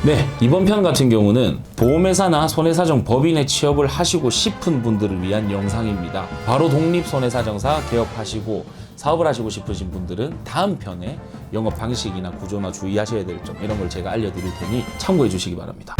네, 이번 편 같은 경우는 보험회사나 손해사정 법인에 취업을 하시고 싶은 분들을 위한 영상입니다. 바로 독립손해사정사 개업하시고 사업을 하시고 싶으신 분들은 다음 편에 영업 방식이나 구조나 주의하셔야 될 점 이런 걸 제가 알려드릴 테니 참고해 주시기 바랍니다.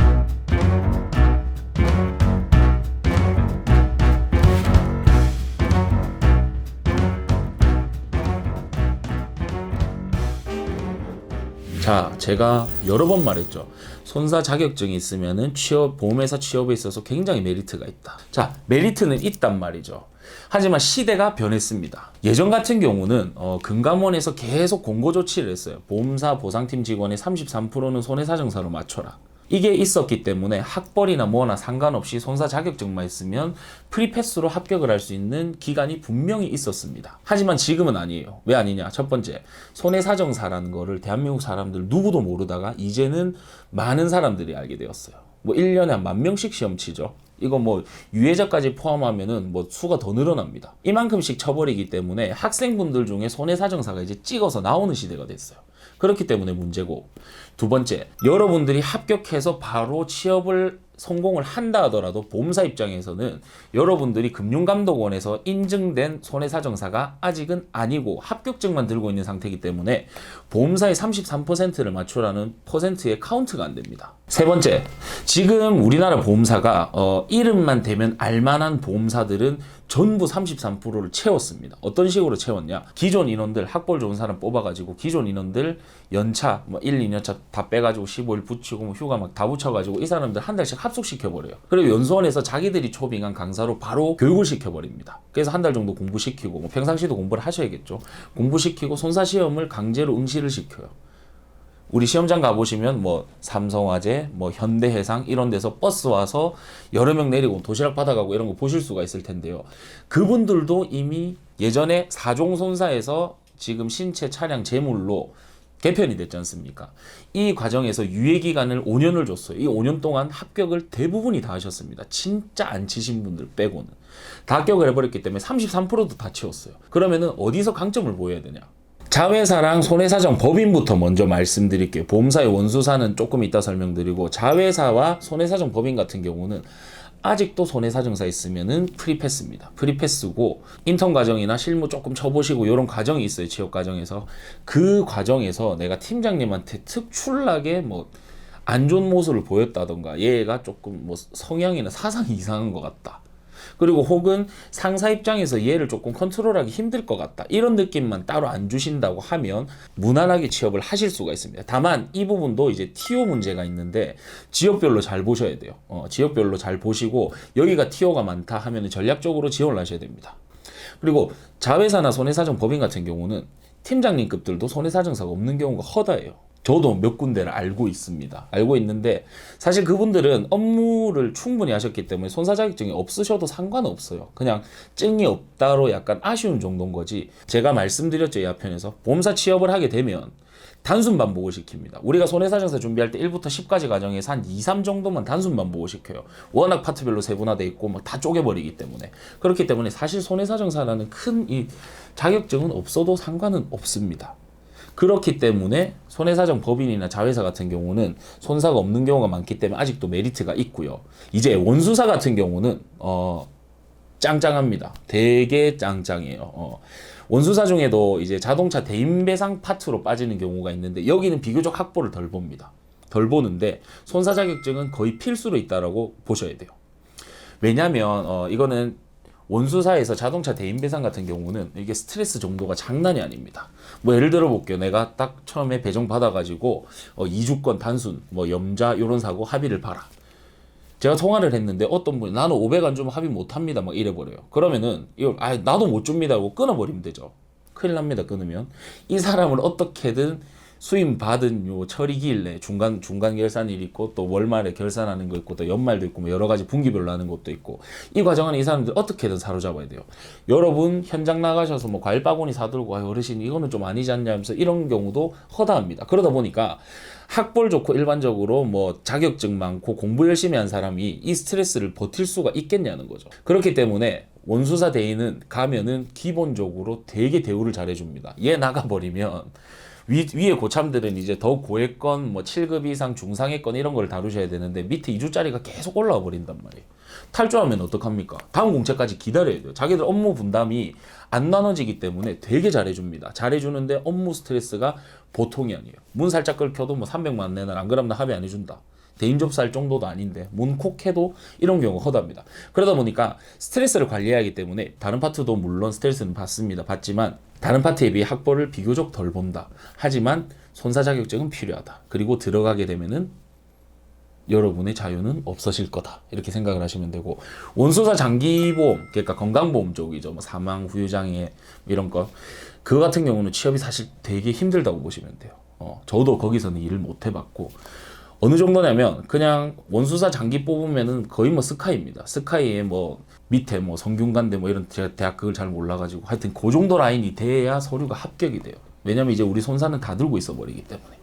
자, 제가 여러 번 말했죠. 손사 자격증이 있으면은 보험회사 취업에 있어서 굉장히 메리트가 있다. 자, 메리트는 있단 말이죠. 하지만 시대가 변했습니다. 예전 같은 경우는 금감원에서 계속 공고 조치를 했어요. 보험사 보상팀 직원의 33%는 손해사정사로 맞춰라. 이게 있었기 때문에 학벌이나 뭐나 상관없이 손사 자격증만 있으면 프리패스로 합격을 할 수 있는 기간이 분명히 있었습니다. 하지만 지금은 아니에요. 왜 아니냐? 첫 번째, 손해사정사라는 거를 대한민국 사람들 누구도 모르다가 이제는 많은 사람들이 알게 되었어요. 뭐 1년에 한 10,000명씩 시험 치죠. 이거 뭐 유예자까지 포함하면은 뭐 수가 더 늘어납니다. 이만큼씩 쳐버리기 때문에 학생분들 중에 손해사정사가 이제 찍어서 나오는 시대가 됐어요. 그렇기 때문에 문제고, 두 번째, 여러분들이 합격해서 바로 취업을 성공을 한다 하더라도 보험사 입장에서는 여러분들이 금융감독원에서 인증된 손해사정사가 아직은 아니고 합격증만 들고 있는 상태이기 때문에 보험사의 33%를 맞추라는 퍼센트의 카운트가 안 됩니다. 세 번째, 지금 우리나라 보험사가 이름만 대면 알만한 보험사들은 전부 33%를 채웠습니다. 어떤 식으로 채웠냐? 기존 인원들, 학벌 좋은 사람 뽑아가지고 기존 인원들 연차, 뭐 1, 2년차 다 빼가지고 15일 붙이고 뭐 휴가 막 다 붙여가지고 이 사람들 한 달씩 합숙시켜버려요. 그리고 연수원에서 자기들이 초빙한 강사로 바로 교육을 시켜버립니다. 그래서 한 달 정도 공부시키고, 뭐 평상시도 공부를 하셔야겠죠. 공부시키고 손사시험을 강제로 응시를 시켜요. 우리 시험장 가보시면 뭐 삼성화재, 뭐 현대해상 이런 데서 버스 와서 여러 명 내리고 도시락 받아가고 이런 거 보실 수가 있을 텐데요. 그분들도 이미 예전에 4종 손사에서 지금 신체 차량 재물로 개편이 됐지 않습니까? 이 과정에서 유예기간을 5년을 줬어요. 이 5년 동안 합격을 대부분이 다 하셨습니다. 진짜 안 치신 분들 빼고는. 다 합격을 해버렸기 때문에 33%도 다 채웠어요. 그러면은 어디서 강점을 보여야 되냐? 자회사랑 손해사정 법인부터 먼저 말씀드릴게요. 보험사의 원수사는 조금 이따 설명드리고, 자회사와 손해사정 법인 같은 경우는 아직도 손해사정사 있으면은 프리패스입니다. 프리패스고, 인턴 과정이나 실무 조금 쳐보시고 이런 과정이 있어요. 취업 과정에서. 그 과정에서 내가 팀장님한테 특출나게 뭐 안 좋은 모습을 보였다던가, 얘가 조금 뭐 성향이나 사상이 이상한 것 같다, 그리고 혹은 상사 입장에서 얘를 조금 컨트롤하기 힘들 것 같다, 이런 느낌만 따로 안 주신다고 하면 무난하게 취업을 하실 수가 있습니다. 다만 이 부분도 이제 TO 문제가 있는데 지역별로 잘 보셔야 돼요. 지역별로 잘 보시고 여기가 TO가 많다 하면 전략적으로 지원을 하셔야 됩니다. 그리고 자회사나 손해사정 법인 같은 경우는 팀장님급들도 손해사정사가 없는 경우가 허다해요. 저도 몇 군데를 알고 있습니다. 알고 있는데 사실 그분들은 업무를 충분히 하셨기 때문에 손사 자격증이 없으셔도 상관없어요. 그냥 증이 없다로 약간 아쉬운 정도인 거지. 제가 말씀드렸죠, 이 앞편에서. 보험사 취업을 하게 되면 단순 반복을 시킵니다. 우리가 손해사정사 준비할 때 1부터 10까지 과정에서 한 2, 3 정도만 단순 반복을 시켜요. 워낙 파트별로 세분화되어 있고 막 다 쪼개버리기 때문에. 그렇기 때문에 사실 손해사정사라는 큰 이 자격증은 없어도 상관은 없습니다. 그렇기 때문에 손해사정 법인이나 자회사 같은 경우는 손사가 없는 경우가 많기 때문에 아직도 메리트가 있고요. 이제 원수사 같은 경우는 짱짱합니다. 되게 짱짱해요. 원수사 중에도 이제 자동차 대인배상 파트로 빠지는 경우가 있는데 여기는 비교적 학벌을 덜 봅니다. 덜 보는데 손사 자격증은 거의 필수로 있다라고 보셔야 돼요. 왜냐면 이거는 원수사에서 자동차 대인배상 같은 경우는 이게 스트레스 정도가 장난이 아닙니다. 뭐 예를 들어 볼게요. 내가 딱 처음에 배정 받아가지고 이주권 단순, 뭐 염자 이런 사고 합의를 봐라. 제가 통화를 했는데 어떤 분이 나는 500 안 주면 합의 못 합니다 막 이래버려요. 그러면은 이걸 나도 못 줍니다 하고 끊어버리면 되죠. 큰일 납니다. 끊으면. 이 사람을 어떻게든 수임 받은 요 처리기일 내 중간 결산일 있고 또 월말에 결산하는 거 있고 또 연말도 있고 뭐 여러 가지 분기별로 하는 것도 있고, 이 과정 안에 이 사람들 어떻게든 사로잡아야 돼요. 여러분 현장 나가셔서 뭐 과일 바구니 사들고 어르신 이거는 좀 아니지 않냐 하면서 이런 경우도 허다합니다. 그러다 보니까 학벌 좋고 일반적으로 뭐 자격증 많고 공부 열심히 한 사람이 이 스트레스를 버틸 수가 있겠냐는 거죠. 그렇기 때문에 원수사 대인은 가면은 기본적으로 되게 대우를 잘해줍니다. 얘 나가버리면 위에 고참들은 이제 더 고액 건, 뭐 7급 이상 중상의 건 이런 걸 다루셔야 되는데 밑에 2주짜리가 계속 올라와 버린단 말이에요. 탈주하면 어떡합니까? 다음 공채까지 기다려야 돼요. 자기들 업무 분담이 안 나눠지기 때문에 되게 잘해줍니다. 잘해주는데 업무 스트레스가 보통이 아니에요. 문 살짝 긁혀도 뭐 300만 원 내놔. 안 그러면 나 합의 안 해준다. 대인접수할 정도도 아닌데 문 콕 해도 이런 경우가 허다합니다. 그러다 보니까 스트레스를 관리해야 하기 때문에 다른 파트도 물론 스트레스는 받습니다. 받지만 다른 파트에 비해 학벌을 비교적 덜 본다. 하지만 손사 자격증은 필요하다. 그리고 들어가게 되면은 여러분의 자유는 없어질 거다. 이렇게 생각을 하시면 되고, 원소사 장기보험, 그러니까 건강보험 쪽이죠. 뭐 사망, 후유장애 이런 거. 그거 같은 경우는 취업이 사실 되게 힘들다고 보시면 돼요. 저도 거기서는 일을 못 해봤고, 어느 정도냐면 그냥 원수사 장기 뽑으면은 거의 뭐 스카이입니다. 스카이에 뭐 밑에 뭐 성균관대 뭐 이런, 제가 대학 그걸 잘 몰라가지고 하여튼 그 정도 라인이 돼야 서류가 합격이 돼요. 왜냐면 이제 우리 손사는 다 들고 있어 버리기 때문에.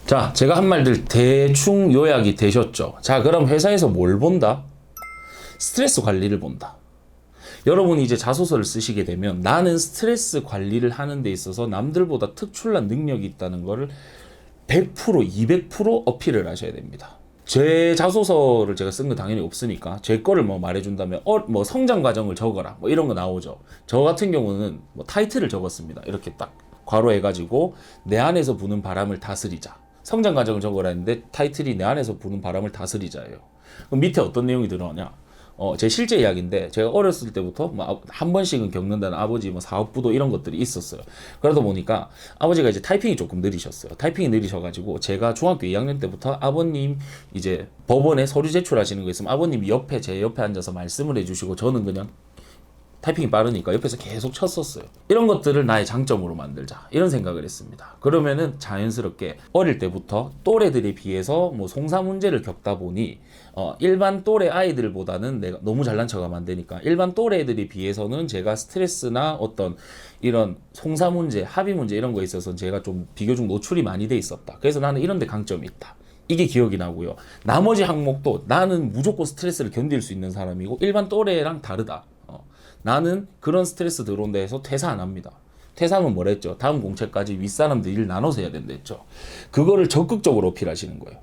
자, 제가 한 말들 대충 요약이 되셨죠? 자, 그럼 회사에서 뭘 본다? 스트레스 관리를 본다. 여러분이 이제 자소서를 쓰시게 되면 나는 스트레스 관리를 하는 데 있어서 남들보다 특출난 능력이 있다는 거를 100%, 200% 어필을 하셔야 됩니다. 제 자소서를 제가 쓴 거 당연히 없으니까 제 거를 뭐 말해준다면 뭐 성장 과정을 적어라 뭐 이런 거 나오죠. 저 같은 경우는 뭐 타이틀을 적었습니다. 이렇게 딱 괄호해가지고 내 안에서 부는 바람을 다스리자. 성장 과정을 적어라 했는데 타이틀이 내 안에서 부는 바람을 다스리자예요. 그럼 밑에 어떤 내용이 들어오냐? 제 실제 이야기인데 제가 어렸을 때부터 뭐 한 번씩은 겪는다는 아버지 뭐 사업부도 이런 것들이 있었어요. 그러다 보니까 아버지가 이제 타이핑이 조금 느리셨어요. 타이핑이 느리셔가지고 제가 중학교 2학년 때부터 아버님 이제 법원에 서류 제출하시는 거 있으면 아버님이 옆에 제 옆에 앉아서 말씀을 해주시고 저는 그냥 타이핑이 빠르니까 옆에서 계속 쳤었어요. 이런 것들을 나의 장점으로 만들자 이런 생각을 했습니다. 그러면은 자연스럽게 어릴 때부터 또래들에 비해서 뭐 송사 문제를 겪다 보니 일반 또래 아이들보다는 내가 너무 잘난 척하면 안 되니까 일반 또래 애들에 비해서는 제가 스트레스나 어떤 이런 송사 문제, 합의 문제 이런 거에 있어서 제가 좀 비교적 노출이 많이 돼 있었다. 그래서 나는 이런 데 강점이 있다. 이게 기억이 나고요. 나머지 항목도 나는 무조건 스트레스를 견딜 수 있는 사람이고 일반 또래랑 다르다. 나는 그런 스트레스 들어온다 해서 퇴사 안 합니다. 퇴사하면 뭐라 했죠? 다음 공채까지 윗사람들 일 나눠서 해야 된다 했죠. 그거를 적극적으로 어필하시는 거예요.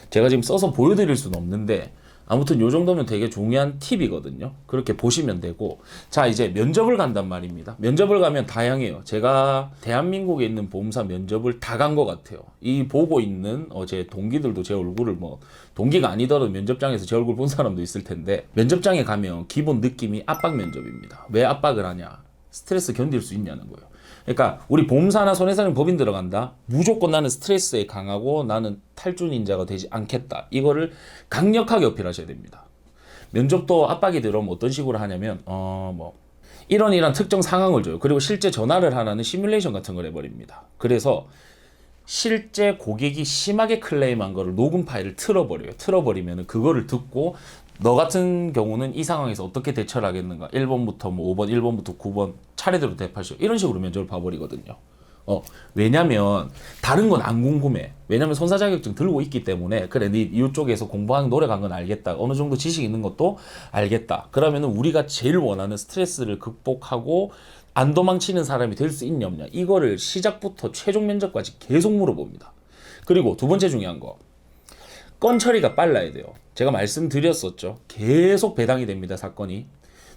제가 지금 써서 보여드릴 수는 없는데 아무튼 요 정도면 되게 중요한 팁이거든요. 그렇게 보시면 되고, 자 이제 면접을 간단 말입니다. 면접을 가면 다양해요. 제가 대한민국에 있는 보험사 면접을 다 간 것 같아요. 이 보고 있는 제 동기들도 제 얼굴을 뭐 동기가 아니더라도 면접장에서 제 얼굴 본 사람도 있을 텐데 면접장에 가면 기본 느낌이 압박 면접입니다. 왜 압박을 하냐? 스트레스 견딜 수 있냐는 거예요. 그러니까 우리 보험사나 손해사는 법인 들어간다. 무조건 나는 스트레스에 강하고 나는 탈주 닌자가 되지 않겠다. 이거를 강력하게 어필하셔야 됩니다. 면접도 압박이 들어오면 어떤 식으로 하냐면 뭐 이런 특정 상황을 줘요. 그리고 실제 전화를 하라는 시뮬레이션 같은 걸 해버립니다. 그래서 실제 고객이 심하게 클레임한 거를 녹음 파일을 틀어버려요. 틀어버리면 그거를 듣고 너 같은 경우는 이 상황에서 어떻게 대처를 하겠는가? 1번부터 뭐 5번, 1번부터 9번 차례대로 대파하시오. 이런 식으로 면접을 봐버리거든요. 왜냐면 다른 건 안 궁금해. 왜냐면 손사 자격증 들고 있기 때문에 그래 네 이쪽에서 공부하는 노래 간 건 알겠다. 어느 정도 지식 있는 것도 알겠다. 그러면은 우리가 제일 원하는 스트레스를 극복하고 안 도망치는 사람이 될 수 있냐 없냐. 이거를 시작부터 최종 면접까지 계속 물어봅니다. 그리고 두 번째 중요한 거. 건 처리가 빨라야 돼요. 제가 말씀드렸었죠. 계속 배당이 됩니다. 사건이.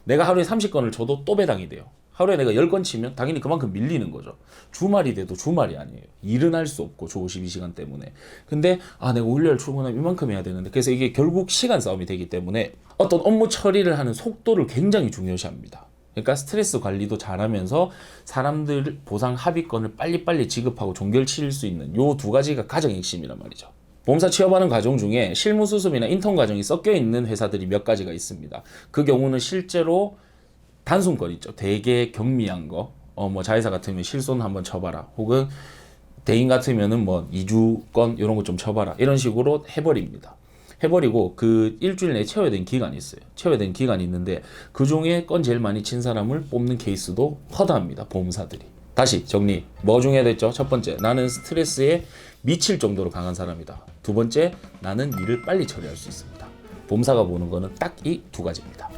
내가 하루에 30건을 줘도 또 배당이 돼요. 하루에 내가 10건 치면 당연히 그만큼 밀리는 거죠. 주말이 돼도 주말이 아니에요. 일은 할 수 없고 주 52시간 때문에. 근데 내가 월요일 출근하면 이만큼 해야 되는데 그래서 이게 결국 시간 싸움이 되기 때문에 어떤 업무 처리를 하는 속도를 굉장히 중요시합니다. 그러니까 스트레스 관리도 잘하면서 사람들 보상 합의권을 빨리빨리 지급하고 종결 치를 수 있는 요 두 가지가 가장 핵심이란 말이죠. 보험사 취업하는 과정 중에 실무 수습이나 인턴 과정이 섞여 있는 회사들이 몇 가지가 있습니다. 그 경우는 실제로 단순건 있죠. 되게 경미한 거. 뭐 자회사 같으면 실손 한번 쳐봐라. 혹은 대인 같으면은 뭐 2주건 이런 거 좀 쳐봐라. 이런 식으로 해버립니다. 해버리고 그 일주일 내에 채워야 되는 기간이 있어요. 채워야 되는 기간이 있는데 그 중에 건 제일 많이 친 사람을 뽑는 케이스도 허다합니다. 보험사들이. 다시 정리. 뭐 중에 됐죠? 첫 번째, 나는 스트레스에 미칠 정도로 강한 사람이다. 두 번째, 나는 일을 빨리 처리할 수 있습니다. 보험사가 보는 거는 딱 이 두 가지입니다.